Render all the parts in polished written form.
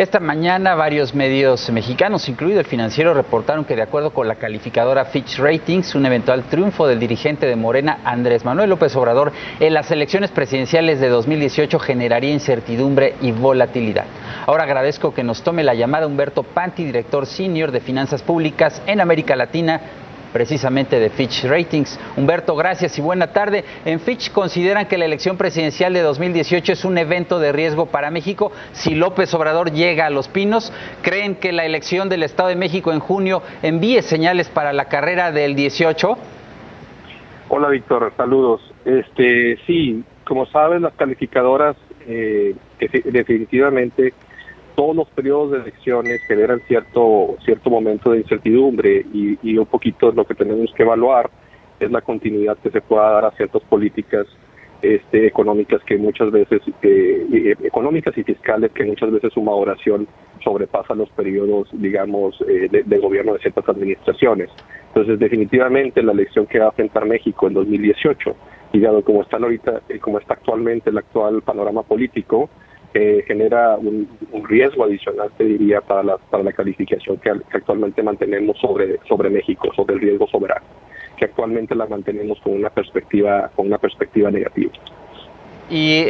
Esta mañana varios medios mexicanos, incluido el Financiero, reportaron que de acuerdo con la calificadora Fitch Ratings, un eventual triunfo del dirigente de Morena, Andrés Manuel López Obrador, en las elecciones presidenciales de 2018 generaría incertidumbre y volatilidad. Ahora agradezco que nos tome la llamada Humberto Panti, director senior de Finanzas Públicas en América Latina, precisamente de Fitch Ratings. Humberto, gracias y buena tarde. En Fitch consideran que la elección presidencial de 2018 es un evento de riesgo para México si López Obrador llega a Los Pinos. ¿Creen que la elección del Estado de México en junio envíe señales para la carrera del 18? Hola, Víctor, saludos. Sí, como sabes, las calificadoras definitivamente todos los periodos de elecciones generan cierto momento de incertidumbre y un poquito lo que tenemos que evaluar es la continuidad que se pueda dar a ciertas políticas económicas que muchas veces económicas y fiscales que muchas veces su maduración sobrepasa los periodos, digamos, de gobierno de ciertas administraciones. Entonces, definitivamente la elección que va a enfrentar México en 2018, y dado como está ahorita, como está actualmente el actual panorama político, genera un riesgo adicional, te diría, para la calificación que actualmente mantenemos sobre México, sobre el riesgo soberano, que actualmente la mantenemos con una perspectiva negativa. Y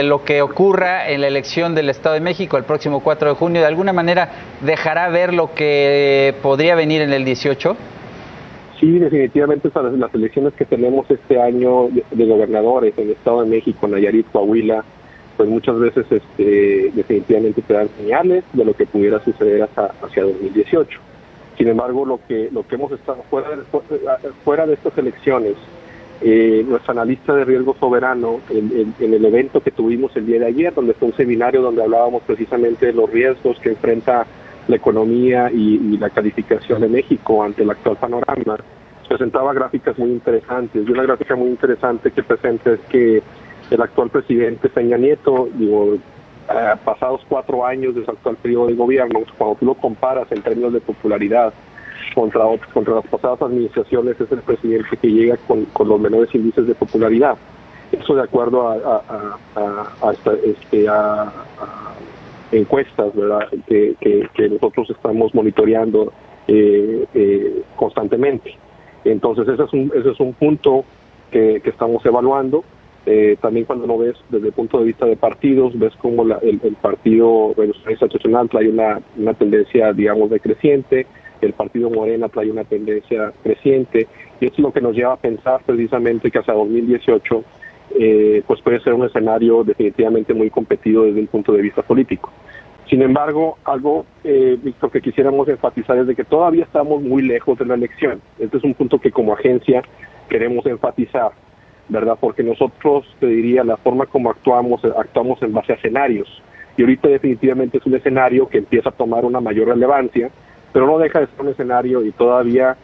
lo que ocurra en la elección del Estado de México el próximo 4 de junio, ¿de alguna manera dejará ver lo que podría venir en el 18? Sí, definitivamente las elecciones que tenemos este año de gobernadores en el Estado de México, Nayarit, Coahuila, pues muchas veces definitivamente te dan señales de lo que pudiera suceder hacia 2018. Sin embargo, lo que hemos estado fuera de estas elecciones, nuestra analista de riesgo soberano, en el evento que tuvimos el día de ayer, donde fue un seminario donde hablábamos precisamente de los riesgos que enfrenta la economía y la calificación de México ante el actual panorama, presentaba gráficas muy interesantes. Y una gráfica muy interesante que presenta es que el actual presidente Peña Nieto, pasados 4 años de su actual periodo de gobierno, cuando tú lo comparas en términos de popularidad contra las pasadas administraciones, es el presidente que llega con los menores índices de popularidad. Eso de acuerdo a encuestas, ¿verdad?, que nosotros estamos monitoreando constantemente. Entonces ese es un punto que estamos evaluando. También cuando lo ves desde el punto de vista de partidos, ves como el partido institucional trae una tendencia, digamos, decreciente, el partido Morena trae una tendencia creciente, y eso es lo que nos lleva a pensar precisamente que hacia 2018 pues puede ser un escenario definitivamente muy competido desde el punto de vista político. Sin embargo, algo, Víctor, que quisiéramos enfatizar es de que todavía estamos muy lejos de la elección. Este es un punto que como agencia queremos enfatizar, ¿verdad? Porque nosotros, te diría, la forma como actuamos en base a escenarios. Y ahorita definitivamente es un escenario que empieza a tomar una mayor relevancia, pero no deja de ser un escenario y todavía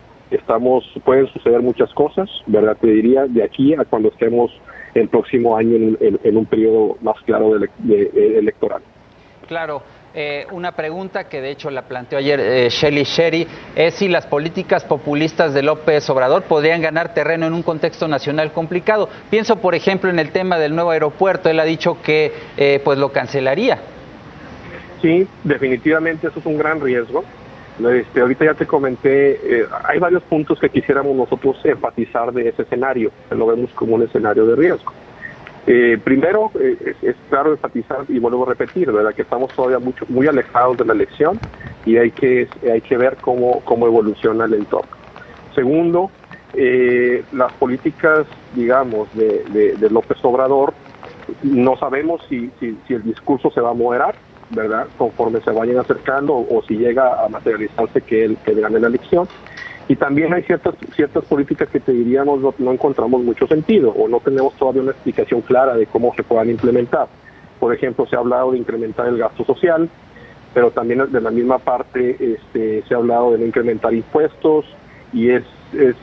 pueden suceder muchas cosas, ¿verdad? Te diría, de aquí a cuando estemos el próximo año en un periodo más claro electoral. Claro. Una pregunta que de hecho la planteó ayer Shelley Sherry es si las políticas populistas de López Obrador podrían ganar terreno en un contexto nacional complicado. Pienso, por ejemplo, en el tema del nuevo aeropuerto. Él ha dicho que pues lo cancelaría. Sí, definitivamente eso es un gran riesgo. Ahorita ya te comenté, hay varios puntos que quisiéramos nosotros enfatizar de ese escenario, que lo vemos como un escenario de riesgo. Primero, es claro enfatizar, y vuelvo a repetir, ¿verdad?, que estamos todavía muy alejados de la elección y hay que ver cómo evoluciona el entorno. Segundo, las políticas, digamos, de López Obrador, no sabemos si el discurso se va a moderar, ¿verdad?, conforme se vayan acercando o si llega a materializarse que él gane la elección. Y también hay ciertas políticas que te diríamos no encontramos mucho sentido o no tenemos todavía una explicación clara de cómo se puedan implementar. Por ejemplo, se ha hablado de incrementar el gasto social, pero también de la misma parte se ha hablado de no incrementar impuestos y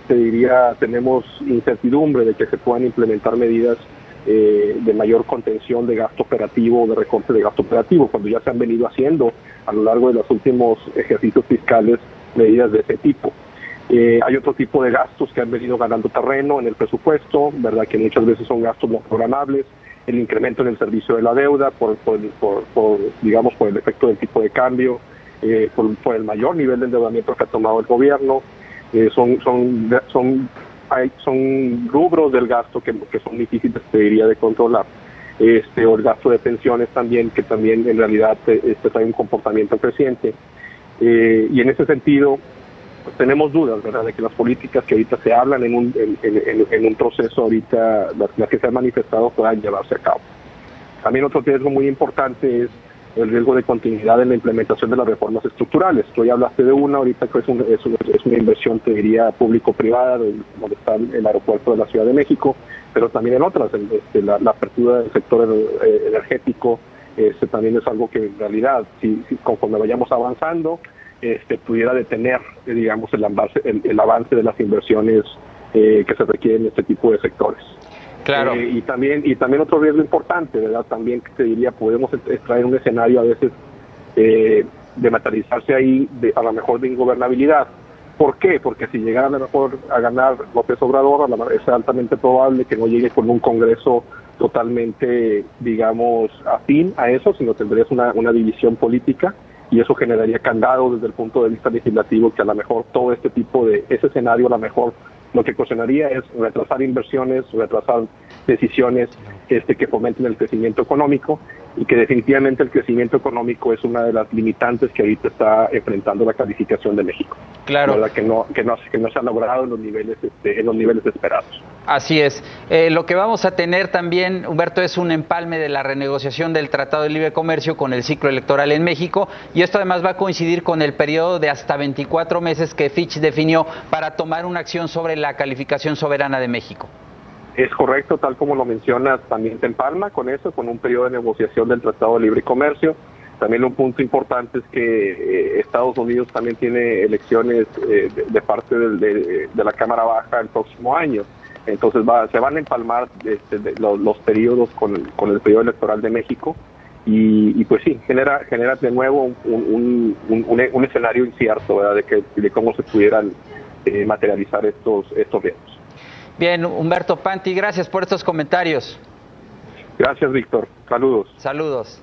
te diría, tenemos incertidumbre de que se puedan implementar medidas de mayor contención de gasto operativo o de recorte de gasto operativo, cuando ya se han venido haciendo a lo largo de los últimos ejercicios fiscales medidas de ese tipo. Hay otro tipo de gastos que han venido ganando terreno en el presupuesto, ¿verdad?, que muchas veces son gastos no programables el incremento en el servicio de la deuda, digamos, por el efecto del tipo de cambio, por el mayor nivel de endeudamiento que ha tomado el gobierno. Son rubros del gasto que son difíciles, te diría, de controlar. O el gasto de pensiones también, que también en realidad trae un comportamiento creciente. Y en ese sentido, pues, tenemos dudas, ¿verdad?, de que las políticas que ahorita se hablan en un proceso ahorita, las que se han manifestado, puedan llevarse a cabo. También otro riesgo muy importante es el riesgo de continuidad en la implementación de las reformas estructurales. Tú ya hablaste de una, ahorita que es una inversión, te diría, público-privada, donde está el aeropuerto de la Ciudad de México, pero también en otras, la apertura del sector energético, también es algo que en realidad, si conforme vayamos avanzando, pudiera detener, digamos, el avance de las inversiones que se requieren en este tipo de sectores. Claro. Y también otro riesgo importante, ¿verdad? También te diría, podemos traer un escenario a veces de materializarse ahí, a lo mejor de ingobernabilidad. ¿Por qué? Porque si llegara a lo mejor a ganar López Obrador, es altamente probable que no llegue con un Congreso totalmente, digamos, afín a eso, sino tendrías una división política, y eso generaría candados desde el punto de vista legislativo, que a lo mejor todo ese escenario, a lo mejor lo que ocasionaría es retrasar inversiones, retrasar decisiones que fomenten el crecimiento económico, y que definitivamente el crecimiento económico es una de las limitantes que ahorita está enfrentando la calificación de México. Claro. ¿Verdad? Que no se ha logrado en los niveles esperados. Así es. Lo que vamos a tener también, Humberto, es un empalme de la renegociación del Tratado de Libre Comercio con el ciclo electoral en México, y esto además va a coincidir con el periodo de hasta 24 meses que Fitch definió para tomar una acción sobre la calificación soberana de México. Es correcto, tal como lo mencionas, también te empalma con eso, con un periodo de negociación del Tratado de Libre Comercio. También un punto importante es que Estados Unidos también tiene elecciones de parte de la Cámara Baja el próximo año. Entonces se van a empalmar los periodos con el periodo electoral de México, y pues sí, genera de nuevo un escenario incierto, ¿verdad?, de cómo se pudieran materializar estos riesgos. Bien, Humberto Panti, gracias por estos comentarios. Gracias, Víctor. Saludos. Saludos.